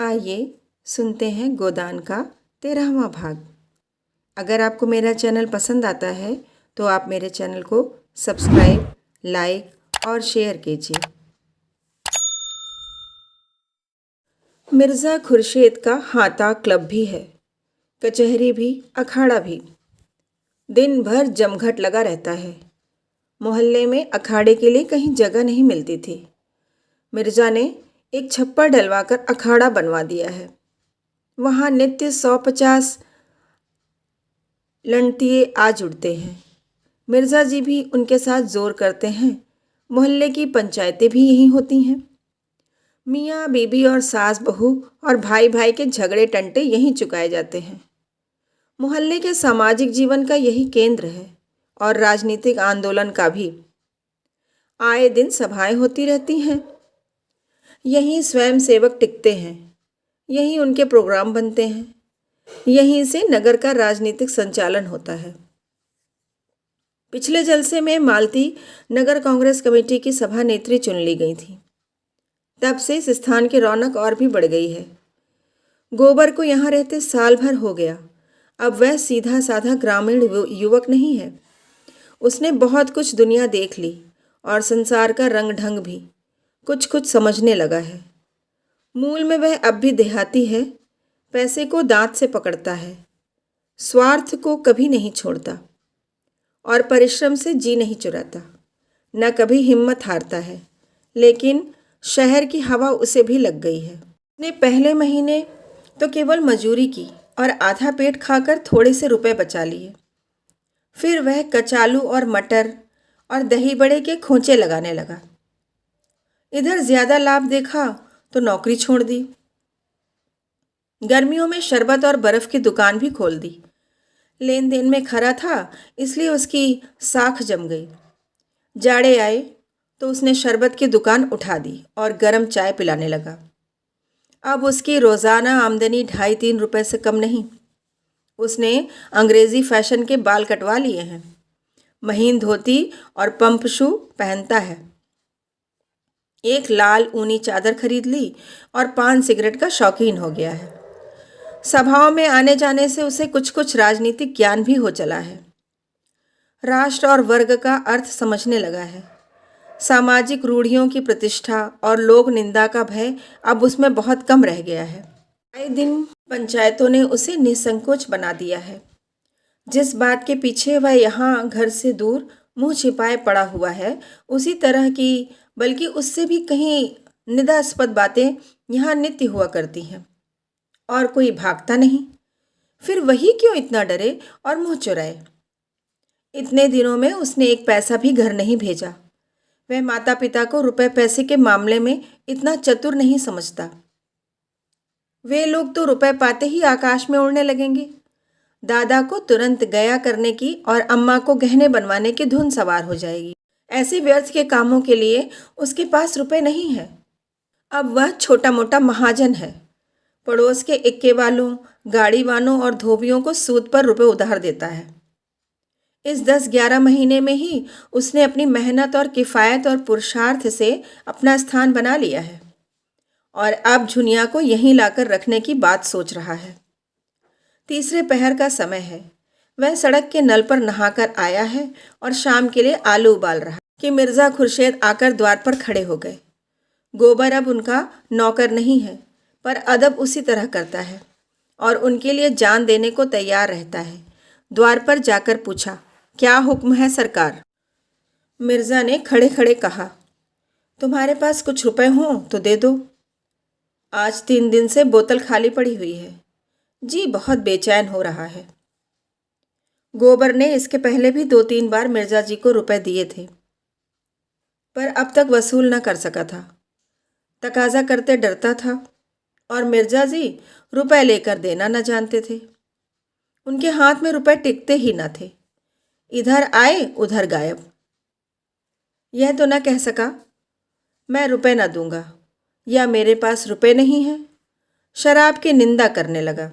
आइए सुनते हैं गोदान का 13वां भाग। अगर आपको मेरा चैनल पसंद आता है तो आप मेरे चैनल को सब्सक्राइब, लाइक और शेयर कीजिए। मिर्ज़ा खुर्शीद का हाता क्लब भी है, कचहरी भी, अखाड़ा भी। दिन भर जमघट लगा रहता है। मोहल्ले में अखाड़े के लिए कहीं जगह नहीं मिलती थी। मिर्ज़ा ने एक छप्पर डलवाकर अखाड़ा बनवा दिया है। वहाँ नित्य 150 लंटिये आ जुड़ते हैं। मिर्ज़ा जी भी उनके साथ जोर करते हैं। मोहल्ले की पंचायतें भी यहीं होती हैं। मियाँ बीबी और सास बहू और भाई भाई के झगड़े टंटे यहीं चुकाए जाते हैं। मोहल्ले के सामाजिक जीवन का यही केंद्र है और राजनीतिक आंदोलन का भी। आए दिन सभाएं होती रहती हैं। यहीं स्वयं सेवक टिकते हैं। यहीं उनके प्रोग्राम बनते हैं। यहीं से नगर का राजनीतिक संचालन होता है। पिछले जलसे में मालती नगर कांग्रेस कमेटी की सभा नेत्री चुन ली गई थी। तब से इस स्थान की रौनक और भी बढ़ गई है। गोबर को यहाँ रहते साल भर हो गया। अब वह सीधा साधा ग्रामीण युवक नहीं है। उसने बहुत कुछ दुनिया देख ली और संसार का रंग ढंग भी कुछ कुछ समझने लगा है। मूल में वह अब भी देहाती है। पैसे को दांत से पकड़ता है, स्वार्थ को कभी नहीं छोड़ता और परिश्रम से जी नहीं चुराता। न कभी हिम्मत हारता है। लेकिन शहर की हवा उसे भी लग गई है। उसने पहले महीने तो केवल मजूरी की और आधा पेट खाकर थोड़े से रुपए बचा लिए। फिर वह कचालू और मटर और दही बड़े के खोंचे लगाने लगा। इधर ज़्यादा लाभ देखा तो नौकरी छोड़ दी। गर्मियों में शरबत और बर्फ़ की दुकान भी खोल दी। लेन देन में खरा था, इसलिए उसकी साख जम गई। जाड़े आए तो उसने शरबत की दुकान उठा दी और गर्म चाय पिलाने लगा। अब उसकी रोज़ाना आमदनी 2.5-3 रुपए से कम नहीं। उसने अंग्रेज़ी फैशन के बाल कटवा लिए हैं। महीन धोती और पंप शू पहनता है। एक लाल ऊनी चादर खरीद ली और पान सिगरेट का शौकीन हो गया है। सभाओं में आने जाने से उसे कुछ कुछ राजनीतिक ज्ञान भी हो चला है। राष्ट्र और वर्ग का अर्थ समझने लगा है। सामाजिक रूढ़ियों की प्रतिष्ठा और लोक निंदा का भय अब उसमें बहुत कम रह गया है। आए दिन पंचायतों ने उसे निसंकोच बना दिया है। जिस बात के पीछे वह यहाँ घर से दूर मुंह छिपाए पड़ा हुआ है, उसी तरह की बल्कि उससे भी कहीं निंदास्पद बातें यहाँ नित्य हुआ करती हैं और कोई भागता नहीं। फिर वही क्यों इतना डरे और मुंह चुराए। इतने दिनों में उसने एक पैसा भी घर नहीं भेजा। वह माता पिता को रुपए पैसे के मामले में इतना चतुर नहीं समझता। वे लोग तो रुपए पाते ही आकाश में उड़ने लगेंगे। दादा को तुरंत गया करने की और अम्मा को गहने बनवाने की धुन सवार हो जाएगी। ऐसे व्यर्थ के कामों के लिए उसके पास रुपए नहीं है। अब वह छोटा मोटा महाजन है। पड़ोस के इक्के वालों, गाड़ी वालों और धोबियों को सूद पर रुपए उधार देता है। इस 10-11 महीने में ही उसने अपनी मेहनत और किफ़ायत और पुरुषार्थ से अपना स्थान बना लिया है और अब झुनिया को यहीं लाकर रखने की बात सोच रहा है। तीसरे पहर का समय है। वह सड़क के नल पर नहाकर आया है और शाम के लिए आलू उबाल रहा कि मिर्ज़ा खुर्शीद आकर द्वार पर खड़े हो गए। गोबर अब उनका नौकर नहीं है, पर अदब उसी तरह करता है और उनके लिए जान देने को तैयार रहता है। द्वार पर जाकर पूछा, क्या हुक्म है सरकार? मिर्ज़ा ने खड़े खड़े कहा, तुम्हारे पास कुछ रुपए हों तो दे दो। आज 3 दिन से बोतल खाली पड़ी हुई है। जी बहुत बेचैन हो रहा है। गोबर ने इसके पहले भी 2-3 बार मिर्ज़ा जी को रुपए दिए थे, पर अब तक वसूल न कर सका था। तकाजा करते डरता था और मिर्ज़ा जी रुपए लेकर देना न जानते थे। उनके हाथ में रुपए टिकते ही न थे। इधर आए उधर गायब। यह तो न कह सका मैं रुपए न दूंगा या मेरे पास रुपए नहीं हैं। शराब की निंदा करने लगा।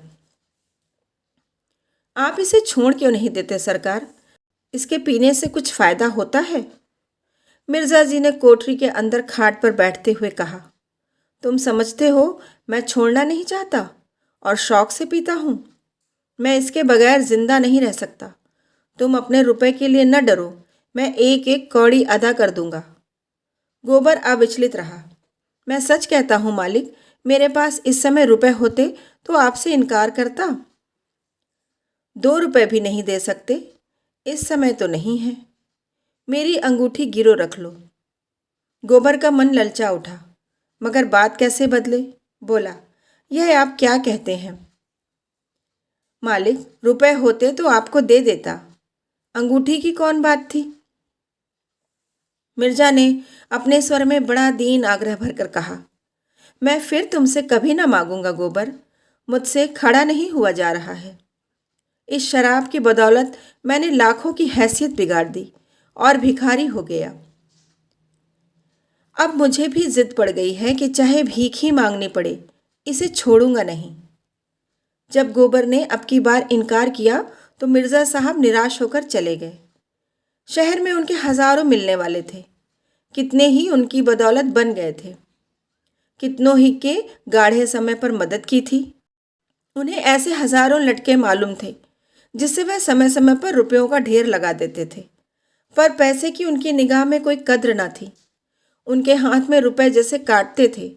आप इसे छोड़ क्यों नहीं देते सरकार? इसके पीने से कुछ फ़ायदा होता है? मिर्ज़ा जी ने कोठरी के अंदर खाट पर बैठते हुए कहा। तुम समझते हो मैं छोड़ना नहीं चाहता और शौक से पीता हूँ। मैं इसके बगैर जिंदा नहीं रह सकता। तुम अपने रुपए के लिए न डरो, मैं एक एक कौड़ी अदा कर दूंगा। गोबर अविचलित रहा। मैं सच कहता हूँ मालिक, मेरे पास इस समय रुपए होते तो आपसे इनकार करता। 2 रुपए भी नहीं दे सकते? इस समय तो नहीं है। मेरी अंगूठी गिरो रख लो। गोबर का मन ललचा उठा, मगर बात कैसे बदले। बोला, यह आप क्या कहते हैं मालिक, रुपए होते तो आपको दे देता। अंगूठी की कौन बात थी? मिर्जा ने अपने स्वर में बड़ा दीन आग्रह भरकर कहा, मैं फिर तुमसे कभी ना मांगूंगा गोबर। मुझसे खड़ा नहीं हुआ जा रहा है। इस शराब की बदौलत मैंने लाखों की हैसियत बिगाड़ दी और भिखारी हो गया। अब मुझे भी जिद पड़ गई है कि चाहे भीख ही मांगनी पड़े, इसे छोड़ूंगा नहीं। जब गोबर ने अब की बार इनकार किया तो मिर्ज़ा साहब निराश होकर चले गए। शहर में उनके हजारों मिलने वाले थे। कितने ही उनकी बदौलत बन गए थे। कितनों ही के गाढ़े समय पर मदद की थी। उन्हें ऐसे हजारों लटके मालूम थे जिससे वह समय समय पर रुपयों का ढेर लगा देते थे, पर पैसे की उनकी निगाह में कोई कद्र न थी। उनके हाथ में रुपए जैसे काटते थे।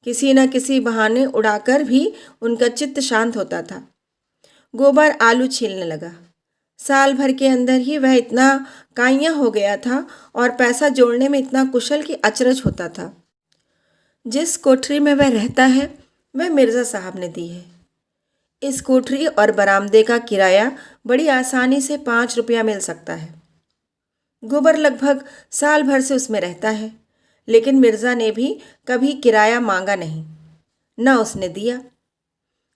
किसी न किसी बहाने उड़ाकर भी उनका चित्त शांत होता था। गोबर आलू छीलने लगा। साल भर के अंदर ही वह इतना काइयाँ हो गया था और पैसा जोड़ने में इतना कुशल कि अचरज होता था। जिस कोठरी में वह रहता है वह मिर्ज़ा साहब ने दी है। इस कोठरी और बरामदे का किराया बड़ी आसानी से 5 रुपया मिल सकता है। गोबर लगभग साल भर से उसमें रहता है, लेकिन मिर्ज़ा ने भी कभी किराया मांगा नहीं, न उसने दिया।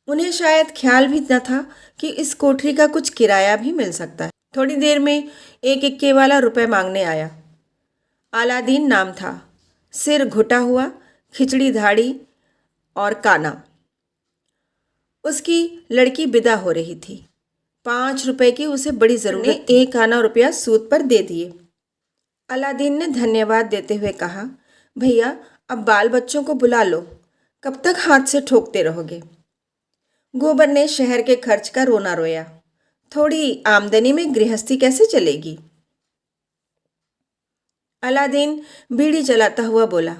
उन्हें शायद ख्याल भी न था कि इस कोठरी का कुछ किराया भी मिल सकता है। थोड़ी देर में एक इक्के वाला रुपए मांगने आया। अलादीन नाम था, सिर घुटा हुआ, खिचड़ी धाड़ी और काना। उसकी लड़की विदा हो रही थी। 5 रुपए की उसे बड़ी ज़रूरत थी। एक आना रुपया सूद पर दे दिए। अलादीन ने धन्यवाद देते हुए कहा, भैया अब बाल बच्चों को बुला लो, कब तक हाथ से ठोकते रहोगे। गोबर ने शहर के खर्च का रोना रोया। थोड़ी आमदनी में गृहस्थी कैसे चलेगी। अलादीन बीड़ी जलाता हुआ बोला,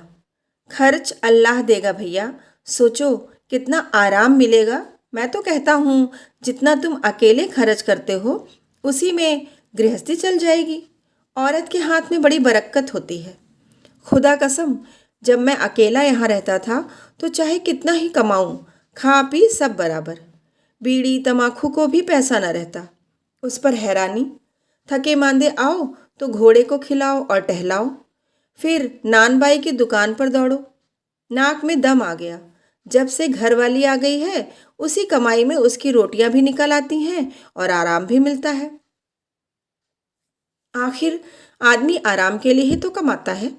खर्च अल्लाह देगा भैया, सोचो कितना आराम मिलेगा। मैं तो कहता हूँ जितना तुम अकेले खर्च करते हो उसी में गृहस्थी चल जाएगी। औरत के हाथ में बड़ी बरकत होती है। खुदा कसम, जब मैं अकेला यहाँ रहता था तो चाहे कितना ही कमाऊँ, खा पी सब बराबर। बीड़ी तमाकू को भी पैसा न रहता। उस पर हैरानी, थके मांदे आओ तो घोड़े को खिलाओ और टहलाओ, फिर नानबाई की दुकान पर दौड़ो। नाक में दम आ गया। जब से घरवाली आ गई है उसी कमाई में उसकी रोटियां भी निकल आती हैं और आराम भी मिलता है। आखिर आदमी आराम के लिए ही तो कमाता है।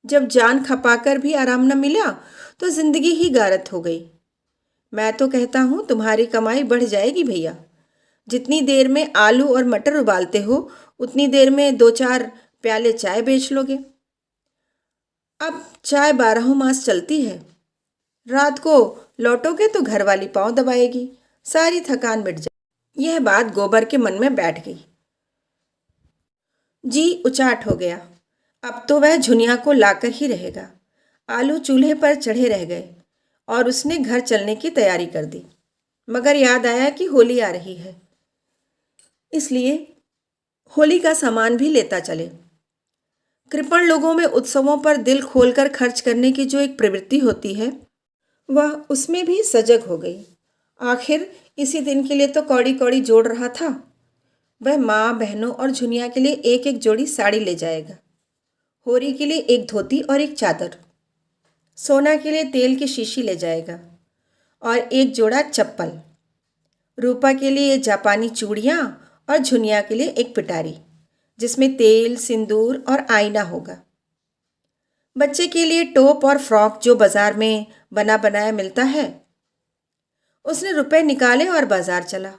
जब जान खपाकर भी आराम न मिला तो जिंदगी ही गारत हो गई। मैं तो कहता हूँ तुम्हारी कमाई बढ़ जाएगी भैया। जितनी देर में आलू और मटर उबालते हो उतनी देर में 2-4 प्याले चाय बेच लोगे। अब चाय 12 मास चलती है। रात को लौटोगे तो घरवाली पाँव दबाएगी, सारी थकान मिट जाए। यह बात गोबर के मन में बैठ गई। जी उचाट हो गया। अब तो वह झुनिया को लाकर ही रहेगा। आलू चूल्हे पर चढ़े रह गए और उसने घर चलने की तैयारी कर दी। मगर याद आया कि होली आ रही है, इसलिए होली का सामान भी लेता चले। कृपण लोगों में उत्सवों पर दिल खोलकर खर्च करने की जो एक प्रवृत्ति होती है, वह उसमें भी सजग हो गई। आखिर इसी दिन के लिए तो कौड़ी कौड़ी जोड़ रहा था। वह माँ बहनों और झुनिया के लिए एक एक जोड़ी साड़ी ले जाएगा, होरी के लिए एक धोती और एक चादर, सोना के लिए तेल की शीशी ले जाएगा और एक जोड़ा चप्पल, रूपा के लिए जापानी चूड़ियाँ और झुनिया के लिए एक पिटारी जिसमें तेल, सिंदूर और आईना होगा। बच्चे के लिए टोप और फ्रॉक जो बाजार में बना बनाया मिलता है। उसने रुपए निकाले और बाजार चला।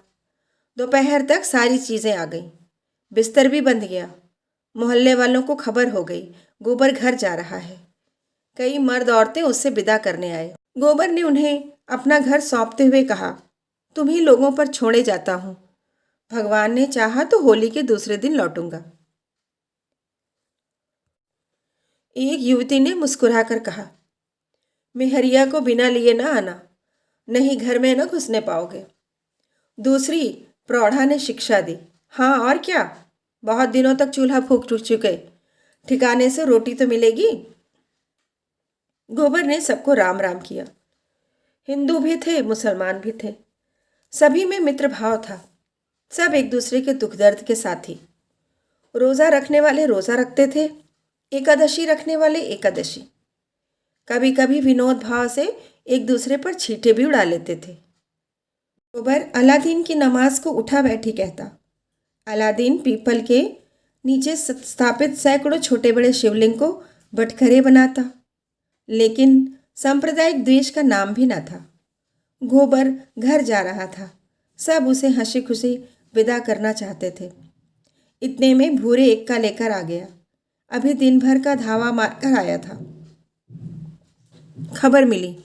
दोपहर तक सारी चीज़ें आ गईं। बिस्तर भी बंध गया। मोहल्ले वालों को खबर हो गई गोबर घर जा रहा है। कई मर्द औरतें उससे विदा करने आए। गोबर ने उन्हें अपना घर सौंपते हुए कहा, तुम्ही लोगों पर छोड़े जाता हूँ। भगवान ने चाहा तो होली के दूसरे दिन लौटूंगा। एक युवती ने मुस्कुराकर कहा, मेहरिया को बिना लिए ना आना, नहीं घर में न घुसने पाओगे। दूसरी प्रौढ़ा ने शिक्षा दी, हाँ और क्या, बहुत दिनों तक चूल्हा फूंक चुके, ठिकाने से रोटी तो मिलेगी। गोबर ने सबको राम राम किया। हिंदू भी थे, मुसलमान भी थे, सभी में मित्र भाव था। सब एक दूसरे के दुख दर्द के साथी। रोज़ा रखने वाले रोज़ा रखते थे, एकादशी रखने वाले एकादशी। कभी कभी विनोद भाव से एक दूसरे पर छींटे भी उड़ा लेते थे। गोबर अलादीन की नमाज को उठा बैठी कहता। अलादीन पीपल के नीचे स्थापित सैकड़ों छोटे बड़े शिवलिंग को बटखरे बनाता, लेकिन सांप्रदायिक द्वेष का नाम भी न था। गोबर घर जा रहा था, सब उसे हंसी खुशी विदा करना चाहते थे। इतने में भूरे एक्का लेकर आ गया। अभी दिन भर का धावा मारकर आया था। खबर मिली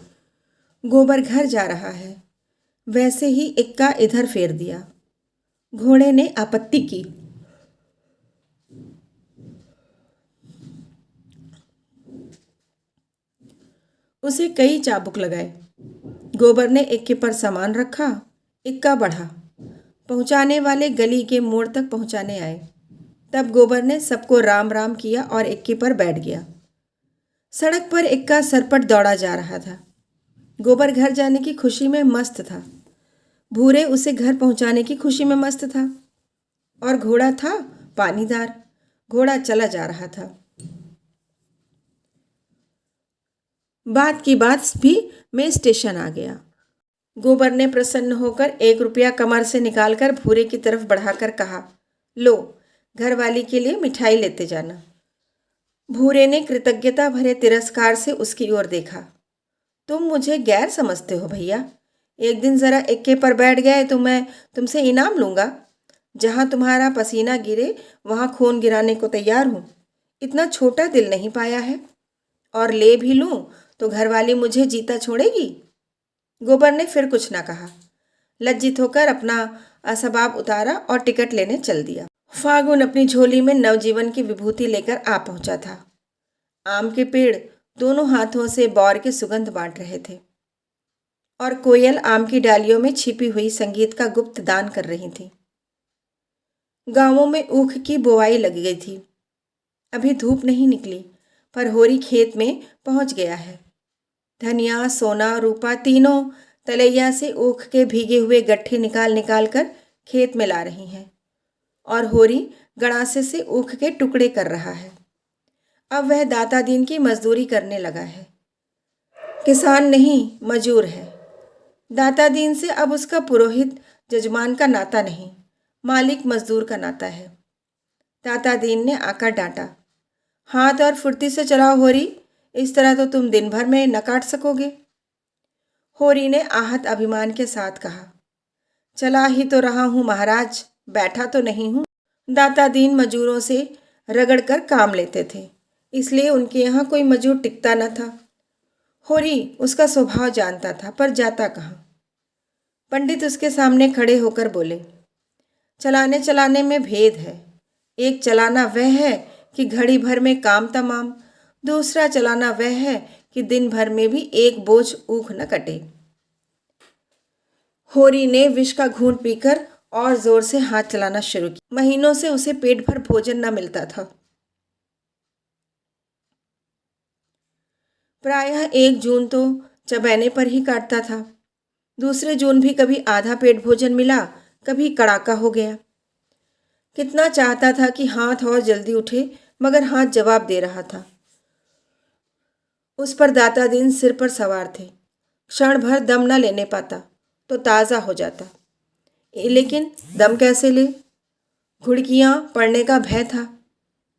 गोबर घर जा रहा है। वैसे ही एक्का इधर फेर दिया। घोड़े ने आपत्ति की, उसे कई चाबुक लगाए। गोबर ने एक्के पर सामान रखा, एक्का बढ़ा। पहुंचाने वाले गली के मोड़ तक पहुंचाने आए। तब गोबर ने सबको राम राम किया और एक्के पर बैठ गया। सड़क पर एक्का सरपट दौड़ा जा रहा था। गोबर घर जाने की खुशी में मस्त था। भूरे उसे घर पहुंचाने की खुशी में मस्त था। और घोड़ा था पानीदार। घोड़ा चला जा रहा था। बात की बात भी में स्टेशन आ गया। गोबर ने प्रसन्न होकर 1 रुपया कमर से निकालकर भूरे की तरफ बढ़ाकर कहा, लो, घरवाली के लिए मिठाई लेते जाना। भूरे ने कृतज्ञता भरे तिरस्कार से उसकी ओर देखा। तुम मुझे गैर समझते हो भैया। एक दिन ज़रा एक्के पर बैठ गए तो मैं तुमसे इनाम लूँगा। जहाँ तुम्हारा पसीना गिरे वहाँ खून गिराने को तैयार हूँ। इतना छोटा दिल नहीं पाया है। और ले भी लूँ तो घरवाली मुझे जीता छोड़ेगी। गोबर ने फिर कुछ ना कहा। लज्जित होकर अपना असबाब उतारा और टिकट लेने चल दिया। फागुन अपनी झोली में नवजीवन की विभूति लेकर आ पहुंचा था। आम के पेड़ दोनों हाथों से बौर के सुगंध बांट रहे थे और कोयल आम की डालियों में छिपी हुई संगीत का गुप्त दान कर रही थी। गांवों में ऊख की बुवाई लग गई थी। अभी धूप नहीं निकली, पर होरी खेत में पहुंच गया है। धनिया, सोना, रूपा तीनों तलैया से ऊख के भीगे हुए गट्ठे निकाल निकाल कर खेत में ला रही हैं और होरी गड़ासे से ऊख के टुकड़े कर रहा है। अब वह दाता दीन की मजदूरी करने लगा है। किसान नहीं, मजूर है। दाता दीन से अब उसका पुरोहित जजमान का नाता नहीं, मालिक मजदूर का नाता है। दाता दीन ने आकर डांटा, हाथ और फुर्ती से चलाओ होरी, इस तरह तो तुम दिन भर में न काट सकोगे। होरी ने आहत अभिमान के साथ कहा, चला ही तो रहा हूँ महाराज, बैठा तो नहीं हूँ। दाता दीन मजूरों से रगड़ कर काम लेते थे, इसलिए उनके यहाँ कोई मजूर टिकता न था। होरी उसका स्वभाव जानता था, पर जाता कहाँ। पंडित उसके सामने खड़े होकर बोले, चलाने चलाने में भेद है। एक चलाना वह है कि घड़ी भर में काम तमाम, दूसरा चलाना वह है कि दिन भर में भी एक बोझ ऊख न कटे। होरी ने विष का घूंट पीकर और जोर से हाथ चलाना शुरू किया। महीनों से उसे पेट भर भोजन न मिलता था। प्रायः 1 जून तो चबैने पर ही काटता था। दूसरे जून भी कभी आधा पेट भोजन मिला, कभी कड़ाका हो गया। कितना चाहता था कि हाथ और जल्दी उठे, मगर हाथ जवाब दे रहा था। उस पर दाता दीन सिर पर सवार थे। क्षण भर दम न लेने पाता तो ताज़ा हो जाता, लेकिन दम कैसे ले? घुड़कियाँ पड़ने का भय था।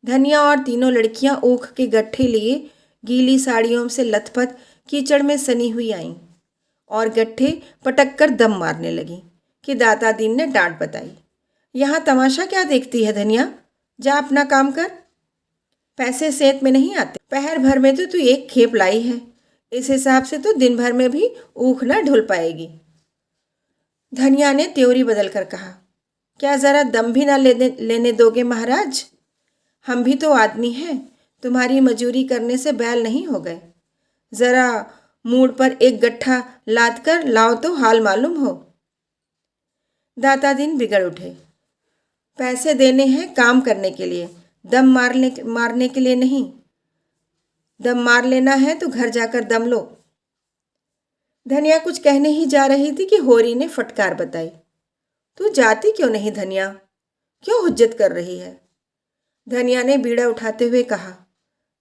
धनिया और तीनों लड़कियां ऊख के गट्ठे लिए गीली साड़ियों से लथपथ कीचड़ में सनी हुई आईं और गट्ठे पटक कर दम मारने लगीं कि दाता दीन ने डांट बताई, यहाँ तमाशा क्या देखती है धनिया, जा अपना काम कर। पैसे सेंत में नहीं आते। पहर भर में तो तू एक खेप लाई है, इस हिसाब से तो दिन भर में भी ऊख न ढुल पाएगी। धनिया ने त्योरी बदल कर कहा, क्या जरा दम भी ना लेने दोगे महाराज? हम भी तो आदमी हैं, तुम्हारी मजूरी करने से बैल नहीं हो गए। जरा मूड पर एक गट्ठा लाद कर लाओ तो हाल मालूम हो। दाता दिन बिगड़ उठे। पैसे देने हैं काम करने के लिए, दम मारने के लिए नहीं। दम मार लेना है तो घर जाकर दम लो। धनिया कुछ कहने ही जा रही थी कि होरी ने फटकार बताई, तू जाती क्यों नहीं धनिया? क्यों हुज्जत कर रही है? धनिया ने बीड़ा उठाते हुए कहा,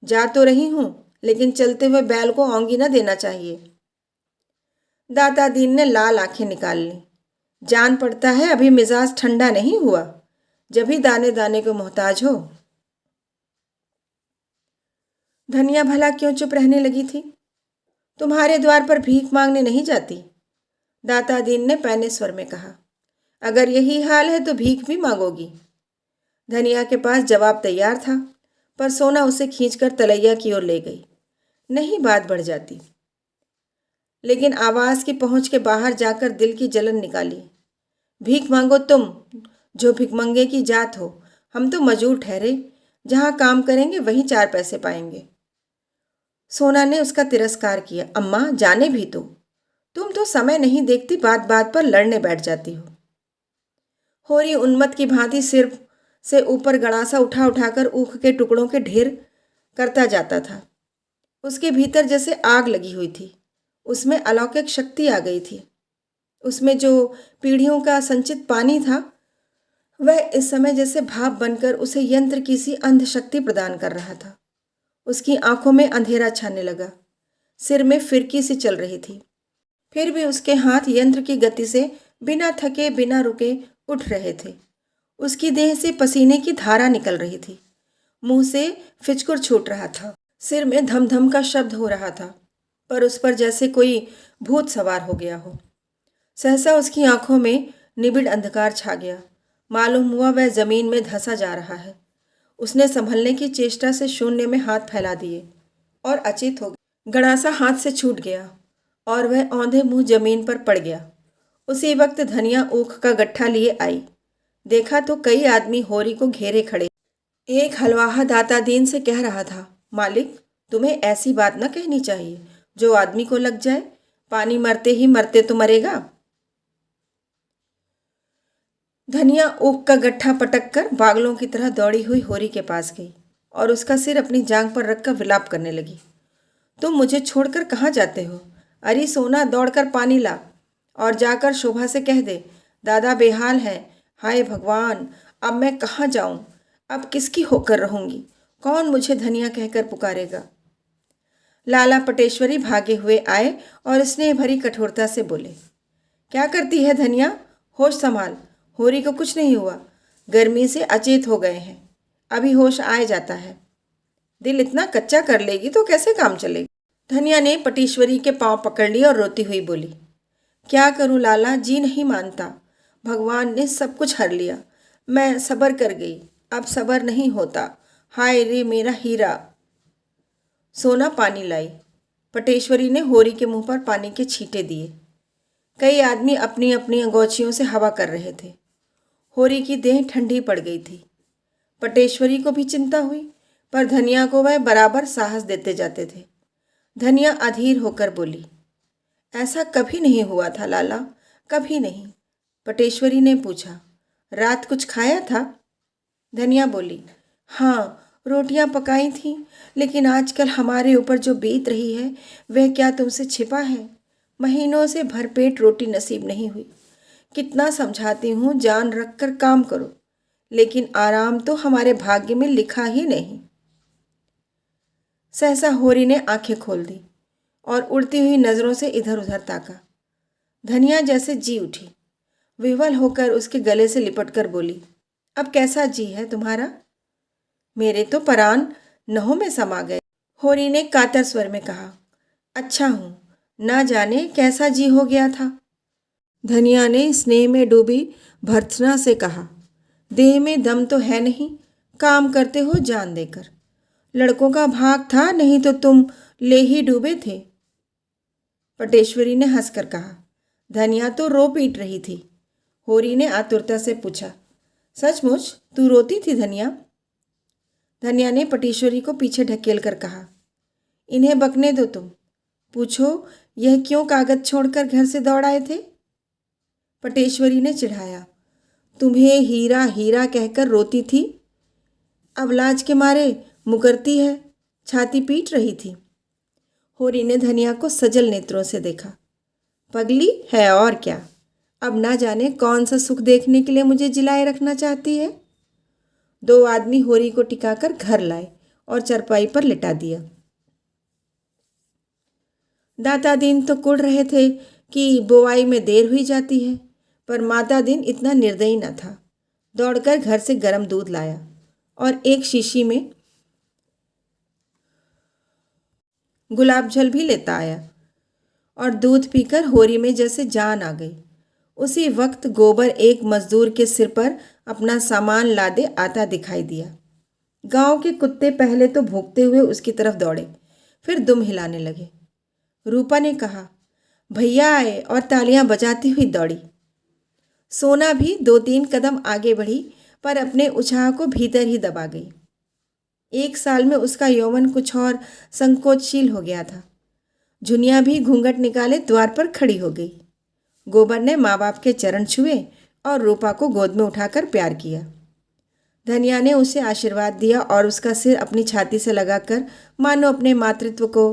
जा तो रही हूं, लेकिन चलते हुए बैल को औंगी न देना चाहिए। दाता दीन ने लाल आंखें निकाल ली। जान पड़ता है अभी मिजाज ठंडा नहीं हुआ, जब ही दाने दाने को मोहताज हो। धनिया भला क्यों चुप रहने लगी थी? तुम्हारे द्वार पर भीख मांगने नहीं जाती, दाता दीन ने पैने स्वर में कहा। अगर यही हाल है तो भीख भी मांगोगी? धनिया के पास जवाब तैयार था, पर सोना उसे खींचकर तलैया की ओर ले गई। नहीं बात बढ़ जाती, लेकिन आवाज की पहुंच के बाहर जाकर दिल की जलन निकाली। भीख मांगो तुम, जो भिखमंगे की जात हो। हम तो मजूर ठहरे, जहां काम करेंगे वहीं 4 पैसे पाएंगे। सोना ने उसका तिरस्कार किया। अम्मा जाने भी तो, तुम तो समय नहीं देखती, बात बात पर लड़ने बैठ जाती हो। होरी उन्मत्त की भांति सिर से ऊपर गड़ासा उठा उठाकर ऊख के टुकड़ों के ढेर करता जाता था। उसके भीतर जैसे आग लगी हुई थी, उसमें अलौकिक शक्ति आ गई थी। उसमें जो पीढ़ियों का संचित पानी था, वह इस समय जैसे भाप बनकर उसे यंत्र की सी अंध शक्ति प्रदान कर रहा था। उसकी आंखों में अंधेरा छाने लगा, सिर में फिरकी सी चल रही थी, फिर भी उसके हाथ यंत्र की गति से बिना थके बिना रुके उठ रहे थे। उसकी देह से पसीने की धारा निकल रही थी, मुंह से फिचकुर छूट रहा था, सिर में धम धम का शब्द हो रहा था, पर उस पर जैसे कोई भूत सवार हो गया हो। सहसा उसकी आंखों में निबिड़ अंधकार छा गया। मालूम हुआ वह जमीन में धंसा जा रहा है। उसने संभलने की चेष्टा से शून्य में हाथ फैला दिए और अचेत हो गया। गड़ासा हाथ से छूट गया और वह औंधे मुंह जमीन पर पड़ गया। उसी वक्त धनिया ऊख का गट्ठा लिए आई। देखा तो कई आदमी होरी को घेरे खड़े। एक हलवाहा दाता दीन से कह रहा था, मालिक तुम्हें ऐसी बात न कहनी चाहिए, जो आदमी को लग जाए, पानी मरते ही मरते तो मरेगा। धनिया ऊख का गट्ठा पटक कर पागलों की तरह दौड़ी हुई होरी के पास गई और उसका सिर अपनी जांघ पर रखकर विलाप करने लगी। तुम मुझे छोड़कर कहाँ जाते हो? अरे सोना, दौड़कर पानी ला और जाकर शोभा से कह दे, दादा बेहाल हैं। हाय भगवान, अब मैं कहाँ जाऊं? अब किसकी होकर रहूंगी? कौन मुझे धनिया कहकर पुकारेगा? लाला पटेश्वरी भागे हुए आए और स्नेह भरी कठोरता से बोले, क्या करती है धनिया? होश संभाल, होरी को कुछ नहीं हुआ, गर्मी से अचेत हो गए हैं, अभी होश आए जाता है। दिल इतना कच्चा कर लेगी तो कैसे काम चलेगा? धनिया ने पटेश्वरी के पांव पकड़ लिए और रोती हुई बोली, क्या करूं लाला, जी नहीं मानता। भगवान ने सब कुछ हर लिया, मैं सब्र कर गई, अब सब्र नहीं होता। हाय रे मेरा हीरा। सोना पानी लाई। पटेश्वरी ने होरी के मुंह पर पानी के छींटे दिए। कई आदमी अपनी अपनी अंगोछियों से हवा कर रहे थे। होरी की देह ठंडी पड़ गई थी। पटेश्वरी को भी चिंता हुई, पर धनिया को वह बराबर साहस देते जाते थे। धनिया अधीर होकर बोली, ऐसा कभी नहीं हुआ था लाला, कभी नहीं। पटेश्वरी ने पूछा, रात कुछ खाया था? धनिया बोली, हाँ रोटियां पकाई थीं, लेकिन आजकल हमारे ऊपर जो बीत रही है वह क्या तुमसे छिपा है? महीनों से भरपेट रोटी नसीब नहीं हुई। कितना समझाती हूँ जान रख कर काम करो, लेकिन आराम तो हमारे भाग्य में लिखा ही नहीं। सहसा होरी ने आंखें खोल दी और उड़ती हुई नजरों से इधर उधर ताका। धनिया जैसे जी उठी, विह्वल होकर उसके गले से लिपटकर बोली, अब कैसा जी है तुम्हारा? मेरे तो परान नहों में समा गए। होरी ने कातर स्वर में कहा, अच्छा हूं, ना जाने कैसा जी हो गया था। धनिया ने स्नेह में डूबी भर्त्सना से कहा, देह में दम तो है नहीं, काम करते हो जान देकर। लड़कों का भाग था, नहीं तो तुम ले ही डूबे थे। पटेश्वरी ने हंसकर कहा। धनिया तो रो पीट रही थी। होरी ने आतुरता से पूछा, सचमुच तू रोती थी धनिया? धनिया ने पटेश्वरी को पीछे ढकेल कर कहा, इन्हें बकने दो तुम। पूछो, यह क्यों कागज छोड़कर घर से दौड़ आए थे? पटेश्वरी ने चिढ़ाया, तुम्हें हीरा हीरा कहकर रोती थी, अब लाज के मारे मुकरती है। छाती पीट रही थी। होरी ने धनिया को सजल नेत्रों से देखा। पगली है और क्या, अब ना जाने कौन सा सुख देखने के लिए मुझे जिलाए रखना चाहती है। दो आदमी होरी को टिकाकर घर लाए और चरपाई पर लिटा दिया। दाता दिन तो कुढ़ रहे थे कि बोआई में देर हुई जाती है, पर माता दिन इतना निर्दयी न था। दौड़कर घर से गर्म दूध लाया और एक शीशी में गुलाब जल भी लेता आया और दूध पीकर होरी में जैसे जान आ गई। उसी वक्त गोबर एक मजदूर के सिर पर अपना सामान लादे आता दिखाई दिया। गांव के कुत्ते पहले तो भौंकते हुए उसकी तरफ दौड़े, फिर दुम हिलाने लगे। रूपा ने कहा, भैया आए, और तालियां बजाती हुई दौड़ी। सोना भी 2-3 कदम आगे बढ़ी, पर अपने उत्साह को भीतर ही दबा गई। 1 साल में उसका यौवन कुछ और संकोचशील हो गया था। झुनिया भी घूंघट निकाले द्वार पर खड़ी हो गई। गोबर ने माँ बाप के चरण छुए और रूपा को गोद में उठाकर प्यार किया। धनिया ने उसे आशीर्वाद दिया और उसका सिर अपनी छाती से लगाकर मानो अपने मातृत्व को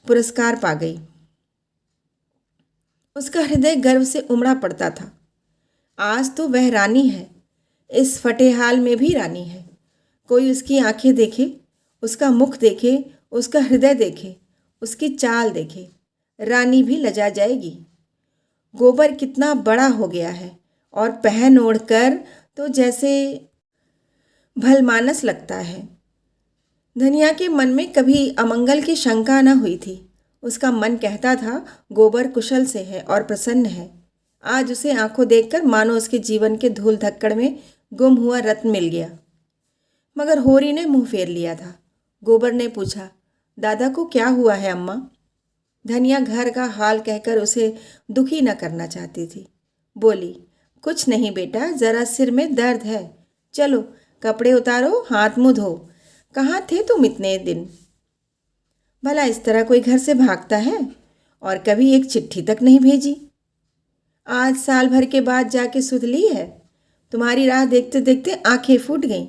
पुरस्कार पा गई। उसका हृदय गर्व से उमड़ा पड़ता था। आज तो वह रानी है, इस फटे हाल में भी रानी है। कोई उसकी आंखें देखे, उसका मुख देखे, उसका हृदय देखे, उसकी चाल देखे, रानी भी लजा जाएगी। गोबर कितना बड़ा हो गया है और पहन ओढ़कर तो जैसे भलमानस लगता है। धनिया के मन में कभी अमंगल की शंका न हुई थी। उसका मन कहता था गोबर कुशल से है और प्रसन्न है। आज उसे आंखों देखकर मानो उसके जीवन के धूल धक्कड़ में गुम हुआ रत्न मिल गया। मगर होरी ने मुंह फेर लिया था। गोबर ने पूछा, दादा को क्या हुआ है अम्मा? धनिया घर का हाल कहकर उसे दुखी न करना चाहती थी। बोली, कुछ नहीं बेटा, ज़रा सिर में दर्द है। चलो कपड़े उतारो, हाथ मुँह धो। कहाँ थे तुम इतने दिन? भला इस तरह कोई घर से भागता है? और कभी एक चिट्ठी तक नहीं भेजी। आज साल भर के बाद जाके सुध ली है। तुम्हारी राह देखते देखते आंखें फूट गईं।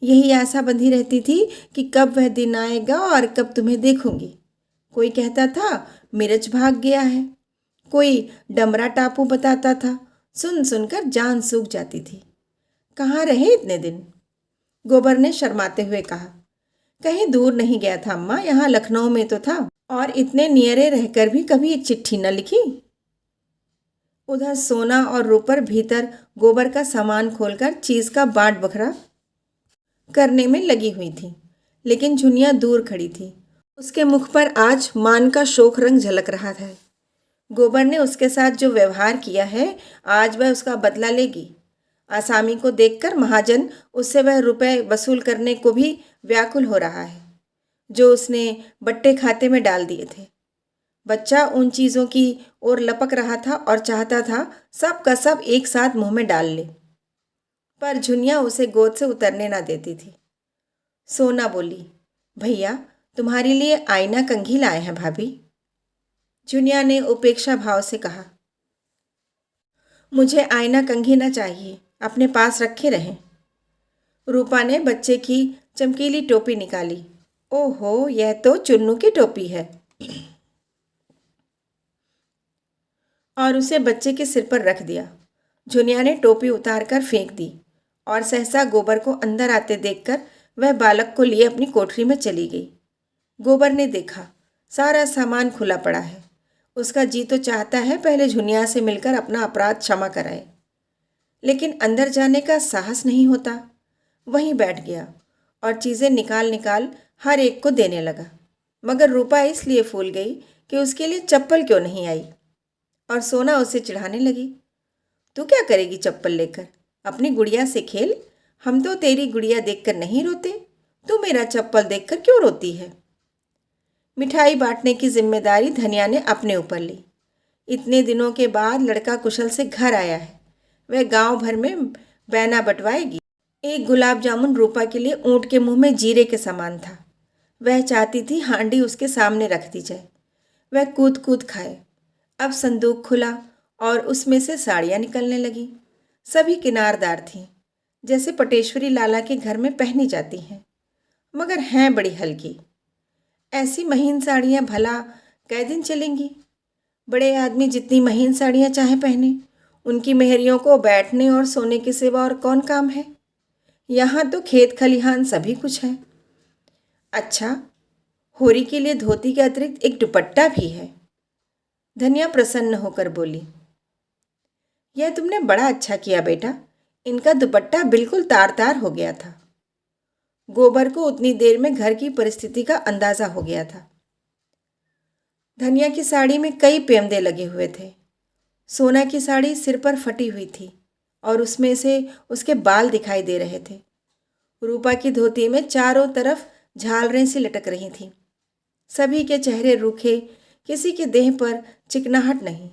यही आशा बंधी रहती थी कि कब वह दिन आएगा और कब तुम्हें देखूंगी। कोई कहता था मिर्च भाग गया है, कोई डमरा टापू बताता था। सुन सुनकर जान सूख जाती थी। कहाँ रहे इतने दिन? गोबर ने शर्माते हुए कहा, कहीं दूर नहीं गया था अम्मा, यहाँ लखनऊ में तो था। और इतने नियरे रहकर भी कभी एक चिट्ठी न लिखी। उधर सोना और रूपर भीतर गोबर का सामान खोलकर चीज का बांट बखरा करने में लगी हुई थी, लेकिन झुनिया दूर खड़ी थी। उसके मुख पर आज मान का शोक रंग झलक रहा था। गोबर ने उसके साथ जो व्यवहार किया है, आज वह उसका बदला लेगी। आसामी को देखकर महाजन उससे वह रुपए वसूल करने को भी व्याकुल हो रहा है जो उसने बट्टे खाते में डाल दिए थे। बच्चा उन चीज़ों की ओर लपक रहा था और चाहता था सब का सब एक साथ मुंह में डाल ले, पर झुनिया उसे गोद से उतरने ना देती थी। सोना बोली, भैया तुम्हारे लिए आईना कंघी लाए हैं भाभी। झुनिया ने उपेक्षा भाव से कहा, मुझे आईना कंघी ना चाहिए, अपने पास रखे रहें। रूपा ने बच्चे की चमकीली टोपी निकाली। ओहो, यह तो चुन्नू की टोपी है। और उसे बच्चे के सिर पर रख दिया। झुनिया ने टोपी उतारकर फेंक दी और सहसा गोबर को अंदर आते देखकर वह बालक को लिए अपनी कोठरी में चली गई। गोबर ने देखा सारा सामान खुला पड़ा है। उसका जी तो चाहता है पहले झुनिया से मिलकर अपना अपराध क्षमा कराए, लेकिन अंदर जाने का साहस नहीं होता। वहीं बैठ गया और चीज़ें निकाल निकाल हर एक को देने लगा। मगर रूपा इसलिए फूल गई कि उसके लिए चप्पल क्यों नहीं आई, और सोना उसे चिढ़ाने लगी, तू क्या करेगी चप्पल लेकर? अपनी गुड़िया से खेल, हम तो तेरी गुड़िया देखकर नहीं रोते। तू मेरा चप्पल देखकर क्यों रोती है? मिठाई बांटने की जिम्मेदारी धनिया ने अपने ऊपर ली। इतने दिनों के बाद लड़का कुशल से घर आया है, वह गांव भर में बैना बंटवाएगी। एक गुलाब जामुन रूपा के लिए ऊंट के मुंह में जीरे के समान था। वह चाहती थी हांडी उसके सामने रख दी जाए, वह कूद कूद खाए। अब संदूक खुला और उसमें से साड़ियाँ निकलने लगीं। सभी किनारदार थीं, जैसे पटेश्वरी लाला के घर में पहनी जाती हैं, मगर हैं बड़ी हल्की। ऐसी महीन साड़ियाँ भला कै दिन चलेंगी? बड़े आदमी जितनी महीन साड़ियाँ चाहे पहने, उनकी मेहरियों को बैठने और सोने के सिवा और कौन काम है? यहाँ तो खेत खलिहान सभी कुछ है। अच्छा, होरी के लिए धोती के अतिरिक्त एक दुपट्टा भी है। धनिया प्रसन्न होकर बोली, यह तुमने बड़ा अच्छा किया बेटा, इनका दुपट्टा बिल्कुल तार तार हो गया था। गोबर को उतनी देर में घर की परिस्थिति का अंदाजा हो गया था। धनिया की साड़ी में कई पेमदे लगे हुए थे। सोना की साड़ी सिर पर फटी हुई थी और उसमें से उसके बाल दिखाई दे रहे थे। रूपा की धोती में चारों तरफ झालरें सी लटक रही थीं। सभी के चेहरे रूखे, किसी के देह पर चिकनाहट नहीं।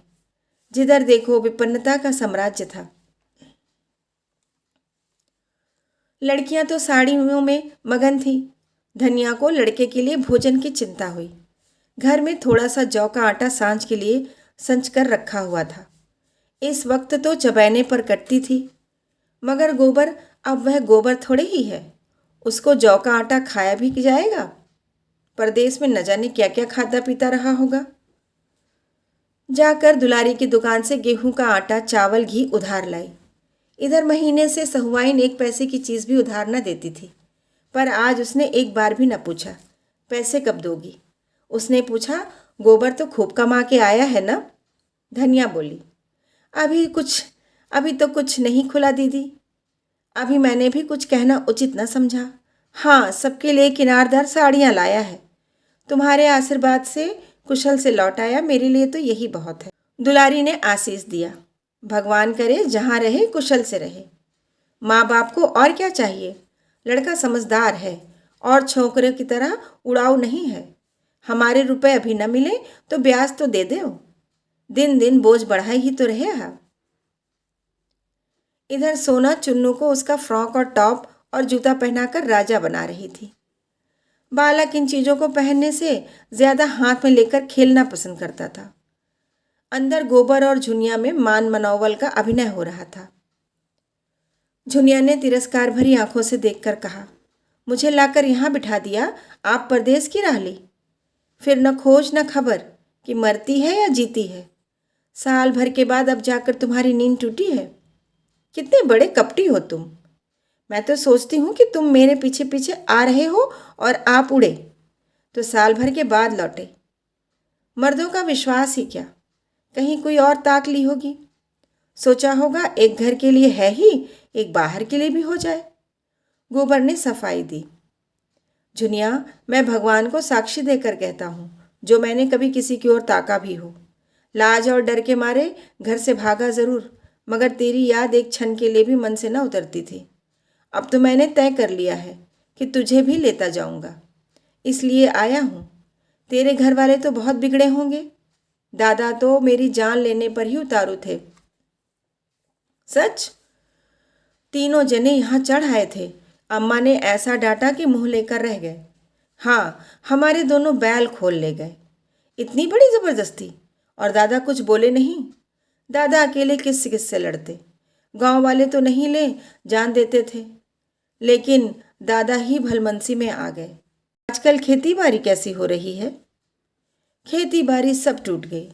जिधर देखो विपन्नता का साम्राज्य था। लड़कियां तो साड़ियों में मगन थी। धनिया को लड़के के लिए भोजन की चिंता हुई। घर में थोड़ा सा जौ का आटा सांझ के लिए संच कर रखा हुआ था। इस वक्त तो चबैने पर कटती थी, मगर गोबर अब वह गोबर थोड़े ही है। उसको जौ का आटा खाया भी जाएगा? परदेश में न जाने क्या क्या खाता पीता रहा होगा। जाकर दुलारी की दुकान से गेहूं का आटा, चावल, घी उधार लाई। इधर महीने से सहुआइन 1 पैसे की चीज़ भी उधार न देती थी, पर आज उसने एक बार भी न पूछा, पैसे कब दोगी? उसने पूछा, गोबर तो खूब कमा के आया है ना? धनिया बोली, अभी तो कुछ नहीं खुला दीदी। अभी मैंने भी कुछ कहना उचित न समझा। हाँ, सबके लिए किनारदार साड़ियाँ लाया है। तुम्हारे आशीर्वाद से कुशल से लौट आया, मेरे लिए तो यही बहुत है। दुलारी ने आशीष दिया। भगवान करे जहाँ रहे कुशल से रहे। माँ बाप को और क्या चाहिए? लड़का समझदार है और छोकरे की तरह उड़ाऊ नहीं है। हमारे रुपए अभी न मिले तो ब्याज तो दे दो। दिन दिन बोझ बढ़ाई ही तो रहे। इधर सोना चुन्नू को उसका फ्रॉक और टॉप और जूता पहनाकर राजा बना रही थी। बालक इन चीज़ों को पहनने से ज़्यादा हाथ में लेकर खेलना पसंद करता था। अंदर गोबर और झुनिया में मान मनोवल का अभिनय हो रहा था। झुनिया ने तिरस्कार भरी आंखों से देखकर कहा, मुझे लाकर यहाँ बिठा दिया, आप परदेश की राह ली। फिर न खोज न खबर कि मरती है या जीती है। साल भर के बाद अब जाकर तुम्हारी नींद टूटी है। कितने बड़े कपटी हो तुम। मैं तो सोचती हूँ कि तुम मेरे पीछे पीछे आ रहे हो और आप उड़े तो साल भर के बाद लौटे। मर्दों का विश्वास ही क्या, कहीं कोई और ताक ली होगी। सोचा होगा एक घर के लिए है ही, एक बाहर के लिए भी हो जाए। गोबर ने सफाई दी। झुनिया, मैं भगवान को साक्षी देकर कहता हूँ, जो मैंने कभी किसी की ओर ताका भी हो। लाज और डर के मारे घर से भागा ज़रूर, मगर तेरी याद एक क्षण के लिए भी मन से न उतरती थी। अब तो मैंने तय कर लिया है कि तुझे भी लेता जाऊंगा, इसलिए आया हूँ। तेरे घर वाले तो बहुत बिगड़े होंगे। दादा तो मेरी जान लेने पर ही उतारू थे। सच? तीनों जने यहाँ चढ़ आए थे। अम्मा ने ऐसा डांटा कि मुंह लेकर रह गए। हाँ, हमारे दोनों बैल खोल ले गए। इतनी बड़ी ज़बरदस्ती, और दादा कुछ बोले नहीं? दादा अकेले किस से लड़ते? गांव वाले तो नहीं ले जान देते थे, लेकिन दादा ही भलमनसी में आ गए। आजकल खेती बाड़ी कैसी हो रही है? खेती बाड़ी सब टूट गई।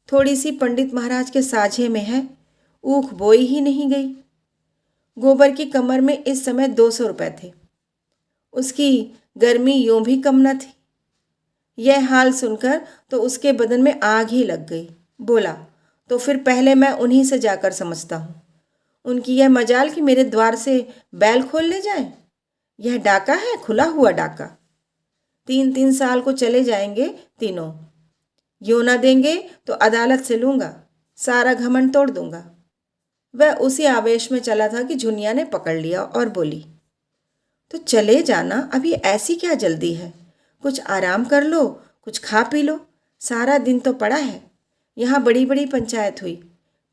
थोड़ी सी पंडित महाराज के साझे में है, ऊख बोई ही नहीं गई। गोबर की कमर में इस समय 200 रुपए थे। उसकी गर्मी यूं भी कम न थी। यह हाल सुनकर तो उसके बदन में आग ही लग गई। बोला, तो फिर पहले मैं उन्हीं से जाकर समझता हूँ। उनकी यह मजाल कि मेरे द्वार से बैल खोल ले जाए। यह डाका है, खुला हुआ डाका। 3-3 साल को चले जाएंगे तीनों। यूं ना देंगे तो अदालत से लूँगा, सारा घमंड तोड़ दूंगा। वह उसी आवेश में चला था कि झुनिया ने पकड़ लिया और बोली, तो चले जाना, अभी ऐसी क्या जल्दी है? कुछ आराम कर लो, कुछ खा पी लो, सारा दिन तो पड़ा है। यहाँ बड़ी बड़ी पंचायत हुई।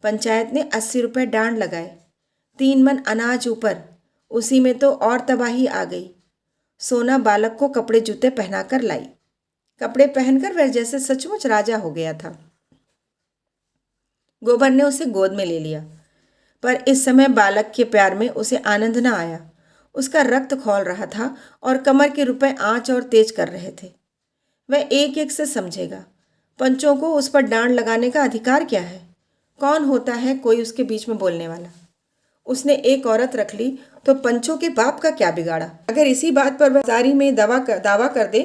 पंचायत ने 80 रुपये डांड लगाए, 3 मन अनाज ऊपर, उसी में तो और तबाही आ गई। सोना बालक को कपड़े जूते पहनाकर लाई। कपड़े पहनकर वह जैसे सचमुच राजा हो गया था। गोबर ने उसे गोद में ले लिया, पर इस समय बालक के प्यार में उसे आनंद न आया। उसका रक्त खौल रहा था और कमर के रुपए आंच और तेज कर रहे थे। वह एक एक से समझेगा। पंचों को उस पर डांड लगाने का अधिकार क्या है? कौन होता है कोई उसके बीच में बोलने वाला? उसने एक औरत रख ली तो पंचों के बाप का क्या बिगाड़ा? अगर इसी बात पर वह जारी में दावा कर दे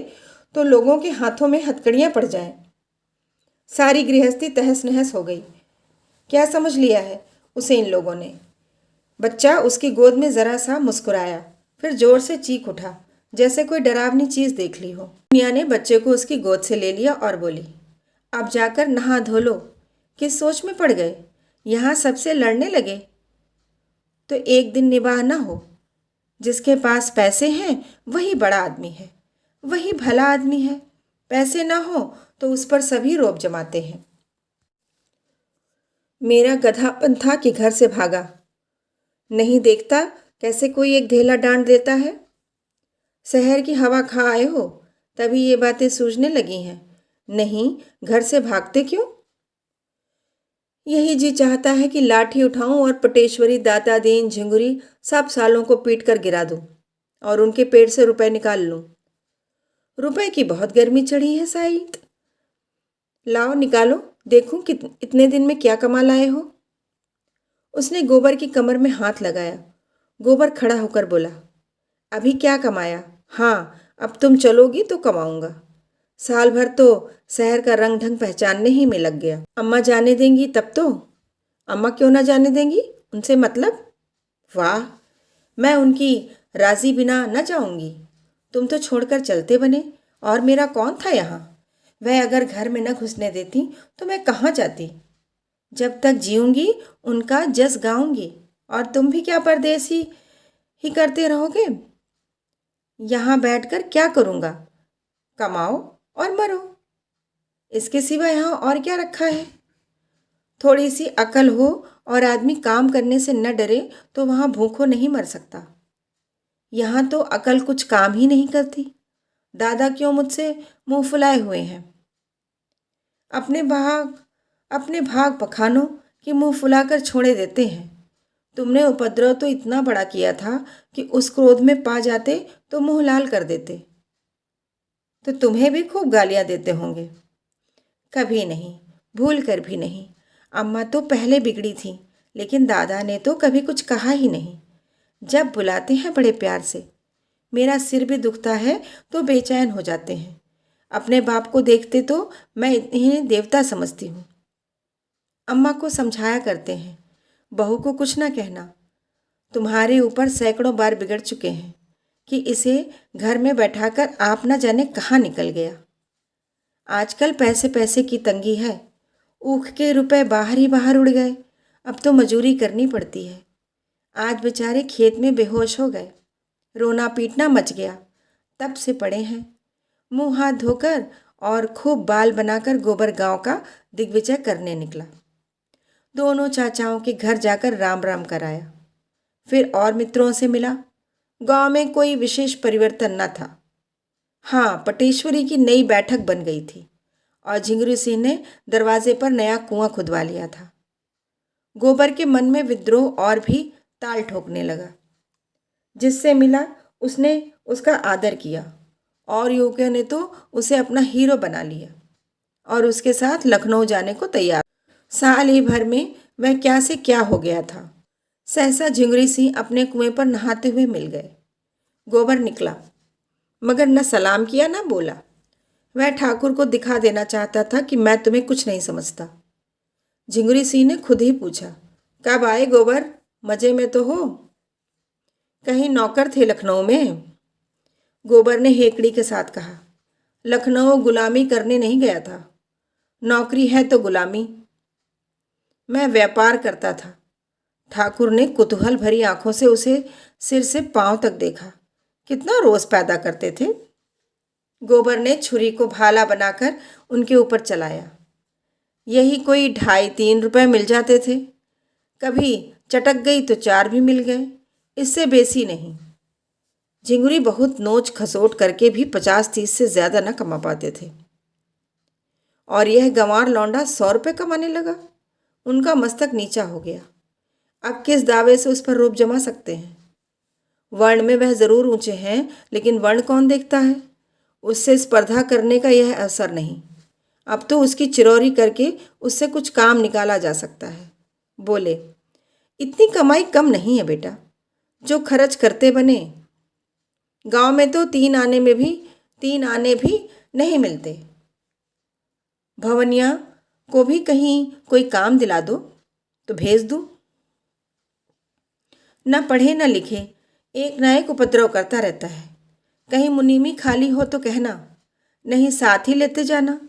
तो लोगों के हाथों में हथकड़ियां पड़ जाएं। सारी गृहस्थी तहस नहस हो गई। क्या समझ लिया है उसे इन लोगों ने? बच्चा उसकी गोद में जरा सा मुस्कुराया, फिर जोर से चीख उठा जैसे कोई डरावनी चीज देख ली हो। दुनिया ने बच्चे को उसकी गोद से ले लिया और बोली, अब जाकर नहा धो लो। किस सोच में पड़ गए? यहाँ सबसे लड़ने लगे तो एक दिन निबाह ना हो। जिसके पास पैसे हैं वही बड़ा आदमी है, वही भला आदमी है। पैसे ना हो तो उस पर सभी रोब जमाते हैं। मेरा गधापन था कि घर से भागा। नहीं देखता कैसे कोई एक ढेला डांड देता है? शहर की हवा खा आए हो तभी ये बातें सूझने लगी हैं। नहीं, घर से भागते क्यों? यही जी चाहता है कि लाठी उठाऊं और पटेश्वरी, दातादीन, झिंगुरी सब सालों को पीट कर गिरा दूं और उनके पेट से रुपए निकाल लूं। रुपए की बहुत गर्मी चढ़ी है साईद। लाओ निकालो, देखूं इतने दिन में क्या कमा लाए हो। उसने गोबर की कमर में हाथ लगाया। गोबर खड़ा होकर बोला, अभी क्या कमाया? हाँ, अब तुम चलोगी तो कमाऊंगा। साल भर तो शहर का रंग ढंग पहचानने ही में लग गया। अम्मा जाने देंगी तब तो? अम्मा क्यों ना जाने देंगी? उनसे मतलब? वाह, मैं उनकी राजी बिना न जाऊंगी। तुम तो छोड़कर चलते बने और मेरा कौन था यहाँ? वह अगर घर में न घुसने देती तो मैं कहाँ जाती? जब तक जीऊंगी उनका जस गाऊंगी। और तुम भी क्या परदेसी ही करते रहोगे? यहाँ बैठकर क्या करूँगा? कमाओ और मरो, इसके सिवा यहाँ और क्या रखा है? थोड़ी सी अकल हो और आदमी काम करने से न डरे तो वहाँ भूखों नहीं मर सकता। यहाँ तो अकल कुछ काम ही नहीं करती। दादा क्यों मुझसे मुंह फुलाए हुए हैं? अपने भाग अपने भाग पखानो कि मुंह फुलाकर छोड़े देते हैं। तुमने उपद्रव तो इतना बड़ा किया था कि उस क्रोध में पा जाते तो मुंह लाल कर देते। तो तुम्हें भी खूब गालियां देते होंगे। कभी नहीं, भूल कर भी नहीं। अम्मा तो पहले बिगड़ी थी, लेकिन दादा ने तो कभी कुछ कहा ही नहीं। जब बुलाते हैं बड़े प्यार से। मेरा सिर भी दुखता है तो बेचैन हो जाते हैं। अपने बाप को देखते तो मैं इन्हें देवता समझती हूँ। अम्मा को समझाया करते हैं, बहू को कुछ ना कहना। तुम्हारे ऊपर सैकड़ों बार बिगड़ चुके हैं कि इसे घर में बैठाकर आप न जाने कहाँ निकल गया। आजकल पैसे पैसे की तंगी है। ऊख के रुपए बाहर ही बाहर उड़ गए। अब तो मजूरी करनी पड़ती है। आज बेचारे खेत में बेहोश हो गए। रोना पीटना मच गया। तब से पड़े हैं। मुंह हाथ धोकर और खूब बाल बनाकर गोबर गांव का दिग्विजय करने निकला। दोनों चाचाओं के घर जाकर राम राम कराया। फिर और मित्रों से मिला। गांव में कोई विशेष परिवर्तन न था। हाँ, पटेश्वरी की नई बैठक बन गई थी और झिंगुरी सिंह ने दरवाजे पर नया कुआं खुदवा लिया था। गोबर के मन में विद्रोह और भी ताल ठोकने लगा। जिससे मिला उसने उसका आदर किया और युवकों ने तो उसे अपना हीरो बना लिया और उसके साथ लखनऊ जाने को तैयार। साल ही भर में वह क्या से क्या हो गया था। सहसा झिंगुरी सिंह अपने कुएं पर नहाते हुए मिल गए। गोबर निकला, मगर न सलाम किया न बोला। वह ठाकुर को दिखा देना चाहता था कि मैं तुम्हें कुछ नहीं समझता। झिंगुरी सिंह ने खुद ही पूछा, कब आए गोबर? मजे में तो हो? कहीं नौकर थे लखनऊ में? गोबर ने हेकड़ी के साथ कहा, लखनऊ गुलामी करने नहीं गया था। नौकरी है तो गुलामी। मैं व्यापार करता था। ठाकुर ने कुतूहल भरी आंखों से उसे सिर से पांव तक देखा। कितना रोज़ पैदा करते थे। गोबर ने छुरी को भाला बनाकर उनके ऊपर चलाया। यही कोई 2.5-3 रुपए मिल जाते थे। कभी चटक गई तो 4 भी मिल गए, इससे बेसी नहीं। झिंगुरी बहुत नोच खसोट करके भी 50-30 से ज़्यादा न कमा पाते थे। और यह गंवार लौंडा 100 रुपये कमाने लगा। उनका मस्तक नीचा हो गया। अब किस दावे से उस पर रोब जमा सकते हैं। वर्ण में वह ज़रूर ऊंचे हैं, लेकिन वर्ण कौन देखता है। उससे स्पर्धा करने का यह अवसर नहीं। अब तो उसकी चिरौरी करके उससे कुछ काम निकाला जा सकता है। बोले, इतनी कमाई कम नहीं है बेटा, जो खर्च करते बने। गांव में तो 3 आने भी नहीं मिलते। भवनिया को भी कहीं कोई काम दिला दो तो भेज दूँ। न पढ़े न लिखे, एक न एक उपद्रव करता रहता है। कहीं मुनीमी खाली हो तो कहना, नहीं साथ ही लेते जाना।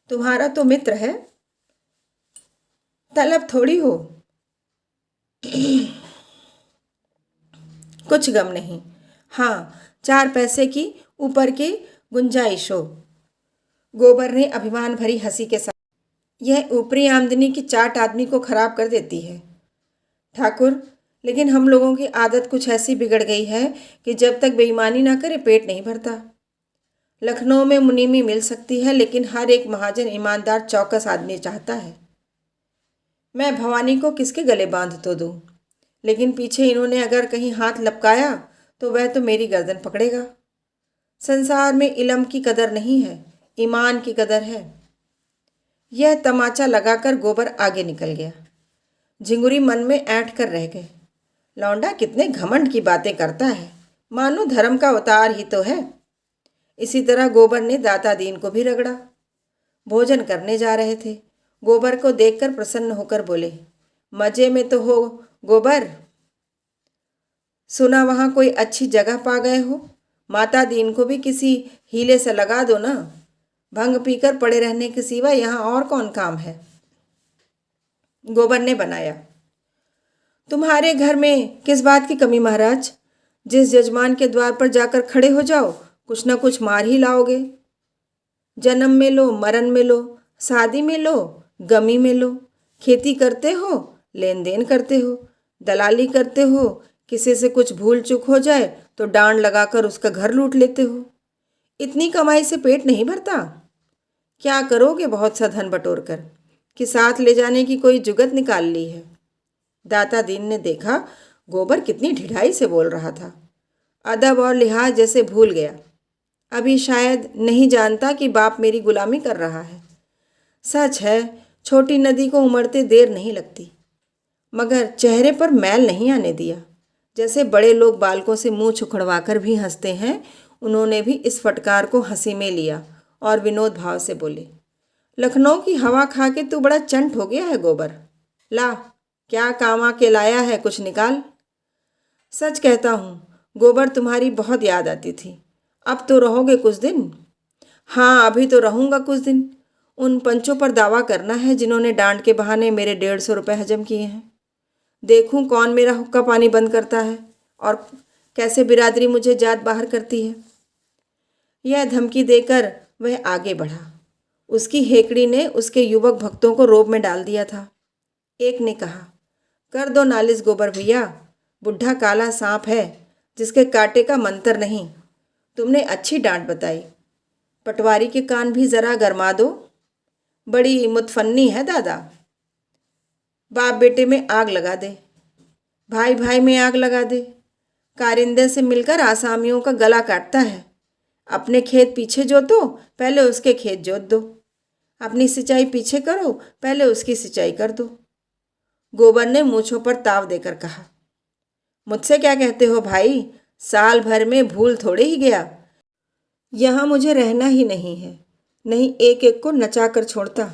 तुम्हारा तो मित्र है, तलब थोड़ी हो। कुछ गम नहीं। हाँ, 4 पैसे की ऊपर की गुंजाइश हो। गोबर ने अभिमान भरी हंसी के साथ, यह ऊपरी आमदनी की चाट आदमी को खराब कर देती है ठाकुर। लेकिन हम लोगों की आदत कुछ ऐसी बिगड़ गई है कि जब तक बेईमानी ना करे पेट नहीं भरता। लखनऊ में मुनीमी मिल सकती है, लेकिन हर एक महाजन ईमानदार चौकस आदमी चाहता है। मैं भवानी को किसके गले बांध तो दूँ, लेकिन पीछे इन्होंने अगर कहीं हाथ लपकाया तो वह तो मेरी गर्दन पकड़ेगा। संसार में इल्म की कदर नहीं है, ईमान की कदर है। यह तमाचा लगाकर गोबर आगे निकल गया। झिंगुरी मन में ऐंठ कर रह गए। लौंडा कितने घमंड की बातें करता है, मानो धर्म का अवतार ही तो है। इसी तरह गोबर ने दाता दीन को भी रगड़ा। भोजन करने जा रहे थे। गोबर को देखकर प्रसन्न होकर बोले, मजे में तो हो गोबर। सुना वहाँ कोई अच्छी जगह पा गए हो। माता दीन को भी किसी हीले से लगा दो ना। भंग पीकर पड़े रहने के सिवा यहाँ और कौन काम है। गोबर ने बनाया, तुम्हारे घर में किस बात की कमी महाराज। जिस जजमान के द्वार पर जाकर खड़े हो जाओ, कुछ ना कुछ मार ही लाओगे। जन्म में लो, मरण में लो, शादी में लो, गमी में लो। खेती करते हो, लेन देन करते हो, दलाली करते हो। किसी से कुछ भूल चूक हो जाए तो डांड लगाकर उसका घर लूट लेते हो। इतनी कमाई से पेट नहीं भरता। क्या करोगे बहुत सा धन बटोर कर, कि साथ ले जाने की कोई जुगत निकाल ली है। दाता दीन ने देखा गोबर कितनी ढिठाई से बोल रहा था। अदब और लिहाज जैसे भूल गया। अभी शायद नहीं जानता कि बाप मेरी गुलामी कर रहा है। सच है, छोटी नदी को उमड़ते देर नहीं लगती। मगर चेहरे पर मैल नहीं आने दिया। जैसे बड़े लोग बालकों से मुंह छुकड़वा कर भी हंसते हैं, उन्होंने भी इस फटकार को हंसी में लिया और विनोद भाव से बोले, लखनऊ की हवा खा के तू बड़ा चंट हो गया है गोबर। ला, क्या कामा के लाया है, कुछ निकाल। सच कहता हूँ गोबर, तुम्हारी बहुत याद आती थी। अब तो रहोगे कुछ दिन। हाँ, अभी तो रहूँगा कुछ दिन। उन पंचों पर दावा करना है जिन्होंने डांड के बहाने मेरे 150 रुपये हजम किए हैं। देखूं कौन मेरा हुक्का पानी बंद करता है और कैसे बिरादरी मुझे जात बाहर करती है। यह धमकी देकर वह आगे बढ़ा। उसकी हेकड़ी ने उसके युवक भक्तों को रोब में डाल दिया था। एक ने कहा, कर दो नालिश गोबर भैया, बुढ़ा काला सांप है जिसके कांटे का मंतर नहीं। तुमने अच्छी डांट बताई। पटवारी के कान भी ज़रा गरमा दो। बड़ी मुतफन्नी है दादा। बाप बेटे में आग लगा दे, भाई भाई में आग लगा दे। कारिंदे से मिलकर आसामियों का गला काटता है। अपने खेत पीछे जोतो, पहले उसके खेत जोत दो। अपनी सिंचाई पीछे करो, पहले उसकी सिंचाई कर दो। गोबर ने मूँछों पर ताव देकर कहा, मुझसे क्या कहते हो भाई, साल भर में भूल थोड़े ही गया। यहाँ मुझे रहना ही नहीं है, नहीं एक एक को नचा कर छोड़ता।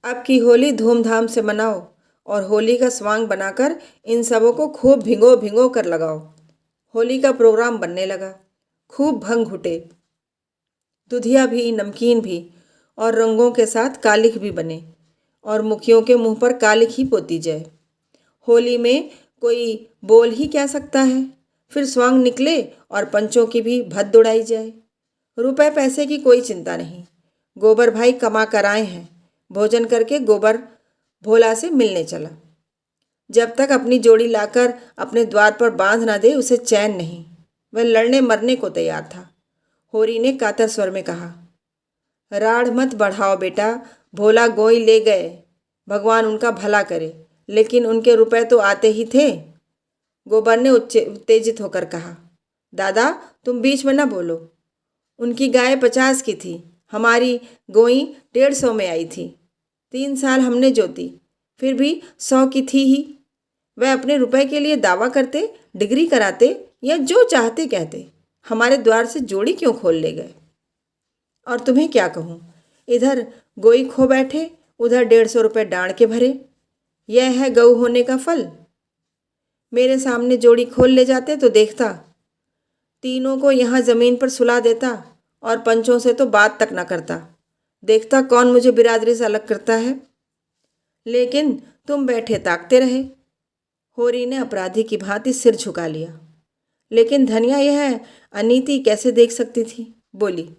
अब की होली धूमधाम से मनाओ और होली का स्वांग बनाकर इन सबों को खूब भिगो भिगो कर लगाओ। होली का प्रोग्राम बनने लगा। खूब भंग घुटे, दुधिया भी, नमकीन भी, और रंगों के साथ कालिख भी बने और मुखियों के मुंह पर कालिख ही पोती जाए। होली में कोई बोल ही क्या सकता है। फिर स्वांग निकले और पंचों की भी भद्द उड़ाई जाए। रुपए पैसे की कोई चिंता नहीं। गोबर भाई कमा कर आए हैं। भोजन करके गोबर भोला से मिलने चला। जब तक अपनी जोड़ी लाकर अपने द्वार पर बांध ना दे उसे चैन नहीं। वह लड़ने मरने को तैयार था। होरी ने कातर स्वर में कहा, राड़ मत बढ़ाओ बेटा, भोला गोई ले गए, भगवान उनका भला करे, लेकिन उनके रुपए तो आते ही थे। गोबर ने उत्तेजित होकर कहा, दादा तुम बीच में न बोलो। उनकी गाय 50 की थी, हमारी गोई 150 में आई थी। 3 साल हमने जोती, फिर भी 100 की थी ही। वह अपने रुपए के लिए दावा करते, डिग्री कराते या जो चाहते कहते, हमारे द्वार से जोड़ी क्यों खोल ले गए। और तुम्हें क्या कहूँ, इधर गोई खो बैठे, उधर 150 रुपये डांड के भरे। यह है गऊ होने का फल। मेरे सामने जोड़ी खोल ले जाते तो देखता, तीनों को यहाँ ज़मीन पर सुला देता और पंचों से तो बात तक न करता। देखता कौन मुझे बिरादरी से अलग करता है। लेकिन तुम बैठे ताकते रहे। होरी ने अपराधी की भांति सिर झुका लिया। लेकिन धनिया यह अनीति कैसे देख सकती थी। बोली,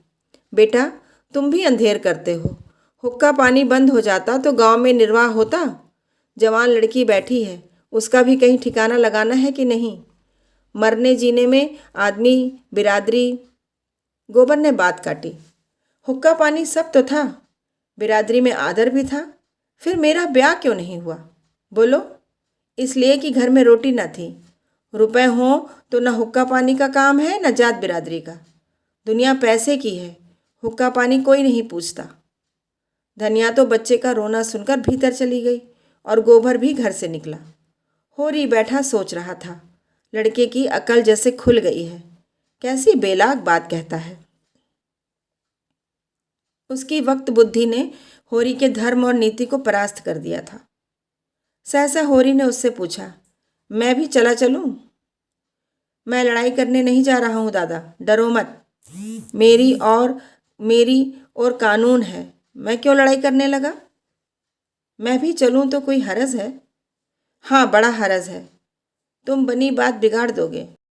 बेटा तुम भी अंधेर करते हो। हुक्का पानी बंद हो जाता तो गांव में निर्वाह होता। जवान लड़की बैठी है, उसका भी कहीं ठिकाना लगाना है कि नहीं। मरने जीने में आदमी बिरादरी। गोबर ने बात काटी, हुक्का पानी सब तो था, बिरादरी में आदर भी था। फिर मेरा ब्याह क्यों नहीं हुआ। बोलो। इसलिए कि घर में रोटी न थी। रुपए हों तो न हुक्का पानी का काम है न जात बिरादरी का। दुनिया पैसे की है, हुक्का पानी कोई नहीं पूछता। धनिया तो बच्चे का रोना सुनकर भीतर चली गई और गोबर भी घर से निकला। होरी बैठा सोच रहा था, लड़के की अकल जैसे खुल गई है। कैसी बेलाग बात कहता है। उसकी वक्त बुद्धि ने होरी के धर्म और नीति को परास्त कर दिया था। सहसा होरी ने उससे पूछा, मैं भी चला चलूं। मैं लड़ाई करने नहीं जा रहा हूं दादा, डरो मत। मेरी और कानून है, मैं क्यों लड़ाई करने लगा। मैं भी चलूं तो कोई हरज है। हाँ बड़ा हरज है, तुम बनी बात बिगाड़ दोगे।